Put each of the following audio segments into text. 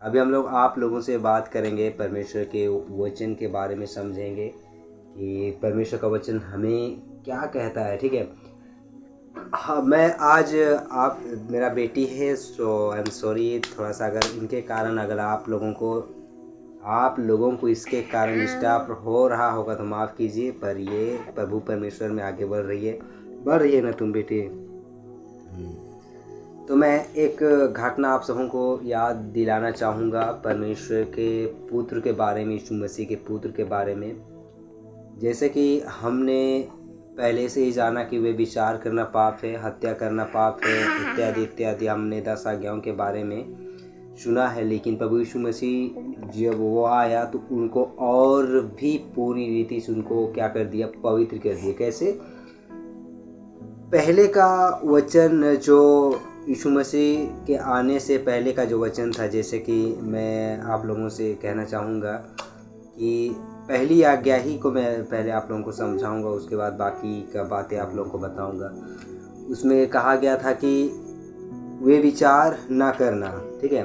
अभी हम लोग आप लोगों से बात करेंगे, परमेश्वर के वचन के बारे में समझेंगे कि परमेश्वर का वचन हमें क्या कहता है। ठीक है। हाँ, मैं आज आप मेरा बेटी है, सो आई एम सॉरी, थोड़ा सा अगर इनके कारण अगर आप लोगों को इसके कारण डिस्टर्ब हो रहा होगा तो माफ़ कीजिए। पर ये प्रभु परमेश्वर में आगे बढ़ रही है ना तुम बेटी। तो मैं एक घटना आप सबों को याद दिलाना चाहूँगा परमेश्वर के पुत्र के बारे में, यीशु मसीह के पुत्र के बारे में। जैसे कि हमने पहले से ही जाना कि वे विचार करना पाप है, हत्या करना पाप है, इत्यादि इत्यादि हमने 10 आज्ञाओं के बारे में सुना है। लेकिन प्रभु यीशु मसीह जब वो आया तो उनको और भी पूरी रीति से उनको क्या कर दिया, पवित्र कर दिया। कैसे? पहले का वचन जो यीशु मसीह के आने से पहले का जो वचन था, जैसे कि मैं आप लोगों से कहना चाहूँगा कि पहली आज्ञा ही को मैं पहले आप लोगों को समझाऊंगा, उसके बाद बाकी का बातें आप लोगों को बताऊंगा। उसमें कहा गया था कि वे विचार ना करना। ठीक है,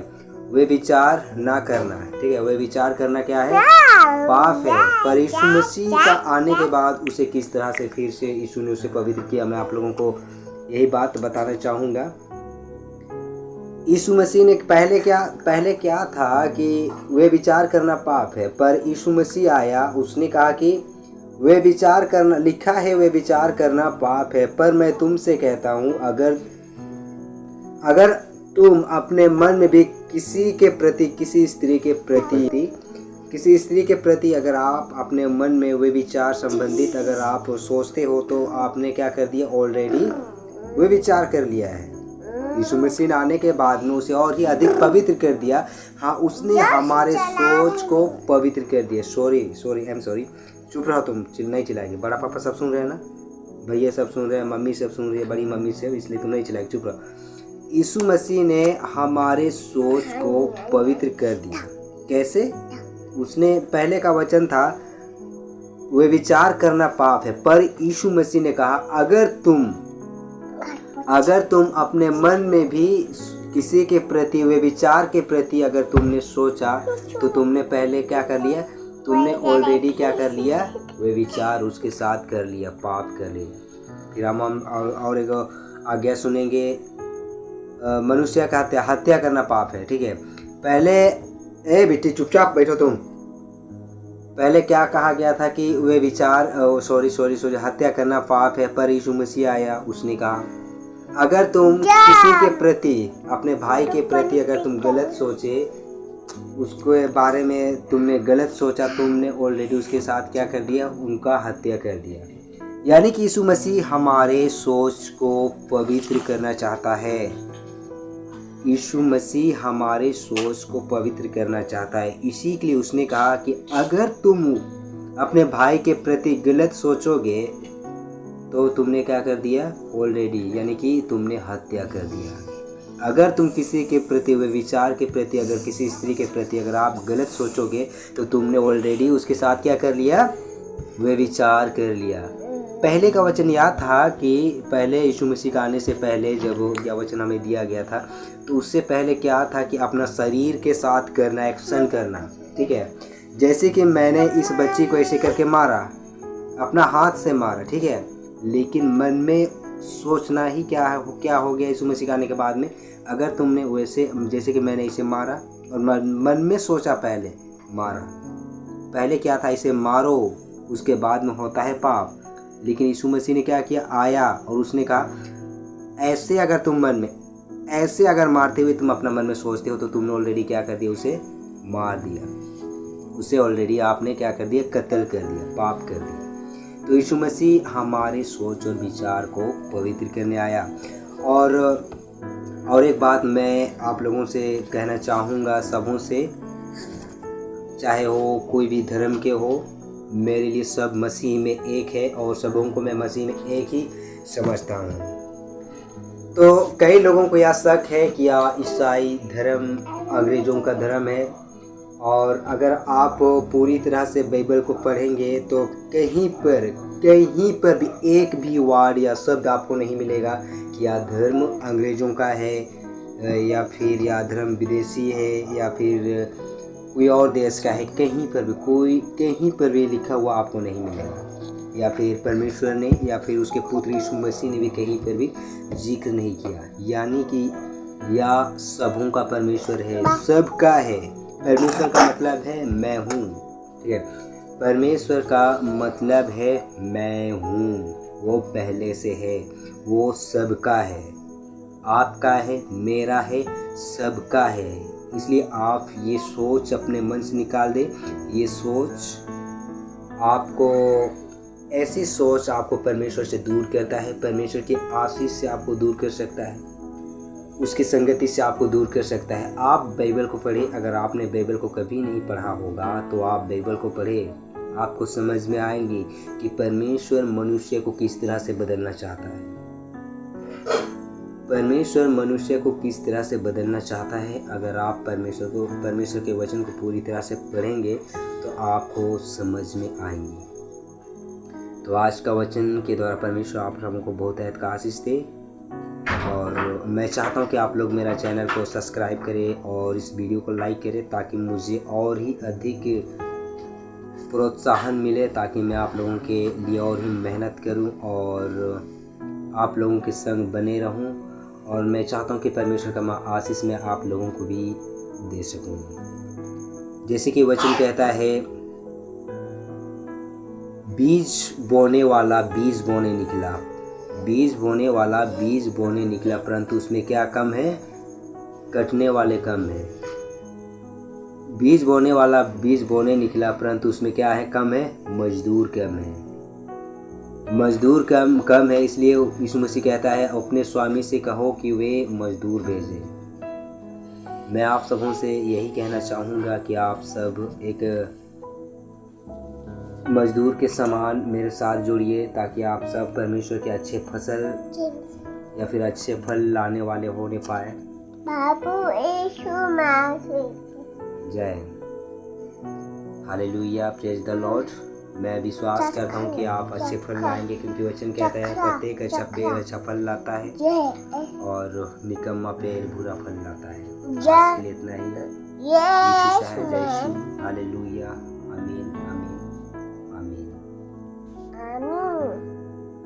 वे विचार ना करना। ठीक है, वे विचार करना क्या है? पाप है। पर यीशु मसीह का आने के बाद उसे किस तरह से फिर से यीशु ने उसे पवित्र किया, मैं आप लोगों को यही बात बताना चाहूँगा। यीशु मसीह ने पहले क्या था कि वे विचार करना पाप है, पर यीशु मसीह आया, उसने कहा कि वे विचार करना, लिखा है वे विचार करना पाप है, पर मैं तुमसे कहता हूँ अगर तुम अपने मन में भी किसी स्त्री के प्रति अगर आप अपने मन में वे विचार संबंधित अगर आप सोचते हो तो आपने क्या कर दिया? ऑलरेडी वे विचार कर लिया है। यीशु मसीह आने के बाद में उसे और ही अधिक पवित्र कर दिया। हाँ, उसने हमारे सोच को पवित्र कर दिया। सॉरी, चुप रहो तुम, नहीं चिल्लाएंगे। बड़ा पापा सब सुन रहे हैं ना, भैया सब सुन रहे हैं, मम्मी सब सुन रही है, बड़ी मम्मी से, इसलिए तुम नहीं चिल्लाएंगे, चुप रहो। यीशु मसीह ने हमारे सोच को पवित्र कर दिया। कैसे? उसने पहले का वचन था वे विचार करना पाप है, पर यीशु मसीह ने कहा अगर तुम अपने मन में भी किसी के प्रति वे विचार के प्रति अगर तुमने सोचा तो तुमने पहले क्या कर लिया? तुमने ऑलरेडी क्या कर लिया? वे विचार उसके साथ कर लिया, पाप कर लिया। फिर हम और एक आज्ञा सुनेंगे, मनुष्य का हत्या करना पाप है। ठीक है, पहले बेटी चुपचाप बैठो तुम। पहले क्या कहा गया था कि वे विचार सॉरी हत्या करना पाप है, पर यीशु मसीह आया, उसने कहा अगर तुम किसी के प्रति, अपने भाई के प्रति अगर तुम गलत सोचे, उसके बारे में तुमने गलत सोचा, तुमने ऑलरेडी उसके साथ क्या कर दिया? उनका हत्या कर दिया। यानी कि यीशु मसीह हमारे सोच को पवित्र करना चाहता है। यीशु मसीह हमारे सोच को पवित्र करना चाहता है। इसी के लिए उसने कहा कि अगर तुम अपने भाई के प्रति गलत सोचोगे तो तुमने क्या कर दिया? ऑलरेडी, यानी कि तुमने हत्या कर दिया। अगर तुम किसी के प्रति वे विचार के प्रति, अगर किसी स्त्री के प्रति अगर आप गलत सोचोगे तो तुमने ऑलरेडी उसके साथ क्या कर लिया? वे विचार कर लिया। पहले का वचन याद था कि पहले यीशु मसीह का आने से पहले जब यह वचन हमें दिया गया था तो उससे पहले क्या था कि अपना शरीर के साथ करना, एक्शन करना। ठीक है, जैसे कि मैंने इस बच्ची को ऐसे करके मारा, अपना हाथ से मारा। ठीक है, लेकिन मन में सोचना ही क्या हो गया यीशु मसीह आने के बाद में? अगर तुमने वैसे, जैसे कि मैंने इसे मारा और मन में सोचा, पहले मारा, पहले क्या था? इसे मारो, उसके बाद में होता है पाप। लेकिन यीशु मसीह ने क्या किया? आया और उसने कहा ऐसे अगर तुम मन में ऐसे अगर मारते हुए तुम अपना मन में सोचते हो तो तुमने ऑलरेडी क्या कर दिया? उसे मार दिया, उसे ऑलरेडी आपने क्या कर दिया? कत्ल कर दिया, पाप कर दिया। तो यीशु मसीह हमारे सोच और विचार को पवित्र करने आया। और एक बात मैं आप लोगों से कहना चाहूँगा, सबों से, चाहे हो कोई भी धर्म के हो, मेरे लिए सब मसीह में एक है और सबों को मैं मसीह में एक ही समझता हूँ। तो कई लोगों को यह शक है कि यह ईसाई धर्म अंग्रेज़ों का धर्म है, और अगर आप पूरी तरह से बाइबल को पढ़ेंगे तो कहीं पर भी एक भी वर्ड या शब्द आपको नहीं मिलेगा कि यह धर्म अंग्रेज़ों का है या फिर या धर्म विदेशी है या फिर कोई और देश का है, कहीं पर भी लिखा हुआ आपको नहीं मिलेगा। या फिर परमेश्वर ने या फिर उसके पुत्र यीशु मसीह ने भी कहीं पर भी जिक्र नहीं किया। यानी कि या सबों का परमेश्वर है, सबका है। परमेश्वर का मतलब है मैं हूँ, ठीक है। परमेश्वर का मतलब है मैं हूँ, वो पहले से है, वो सबका है, आपका है, मेरा है, सबका है। इसलिए आप ये सोच अपने मन से निकाल दें। ये सोच आपको, ऐसी सोच आपको परमेश्वर से दूर करता है, परमेश्वर की आशीष से आपको दूर कर सकता है, उसकी संगति से आपको दूर कर सकता है। आप बाइबल को पढ़ें। अगर आपने बाइबल को कभी नहीं पढ़ा होगा तो आप बाइबल को पढ़ें, आपको समझ में आएंगी कि परमेश्वर मनुष्य को किस तरह से बदलना चाहता है। परमेश्वर मनुष्य को किस तरह से बदलना चाहता है। अगर आप परमेश्वर के वचन को पूरी तरह से पढ़ेंगे तो आपको समझ में आएंगे। तो आज का वचन के द्वारा परमेश्वर आप लोगों को बहुत का आशीष दे। और मैं चाहता हूं कि आप लोग मेरा चैनल को सब्सक्राइब करें और इस वीडियो को लाइक करें, ताकि मुझे और ही अधिक प्रोत्साहन मिले, ताकि मैं आप लोगों के लिए और ही मेहनत करूं और आप लोगों के संग बने रहूं। और मैं चाहता हूं कि परमेश्वर का आशीष मैं आप लोगों को भी दे सकूं। जैसे कि वचन कहता है, बीज बोने वाला बीज बोने निकला, बीज बोने वाला बीज बोने निकला, परंतु उसमें क्या कम है? कटने वाले कम है। बीज बोने वाला बीज बोने निकला, परंतु उसमें क्या है? कम है, मजदूर कम है। मजदूर कम है, इसलिए यीशु मसीह कहता है अपने स्वामी से कहो कि वे मजदूर भेजे। मैं आप सबों से यही कहना चाहूँगा कि आप सब एक मजदूर के समान मेरे साथ जुड़िए, ताकि आप सब परमेश्वर के अच्छे फसल या फिर अच्छे फल लाने वाले होने पाए। जय हालेलुया, प्रेज द लॉर्ड। मैं विश्वास करता हूँ कि आप अच्छे फल लाएंगे, क्योंकि वचन कहता है प्रत्येक अच्छा पेड़ अच्छा फल लाता है और निकम्मा पेड़ बुरा फल लाता है। आज के लिए इतना ही। यीशु शायद, जय यीशु, हालेलुया, आमीन आमीन आमीन।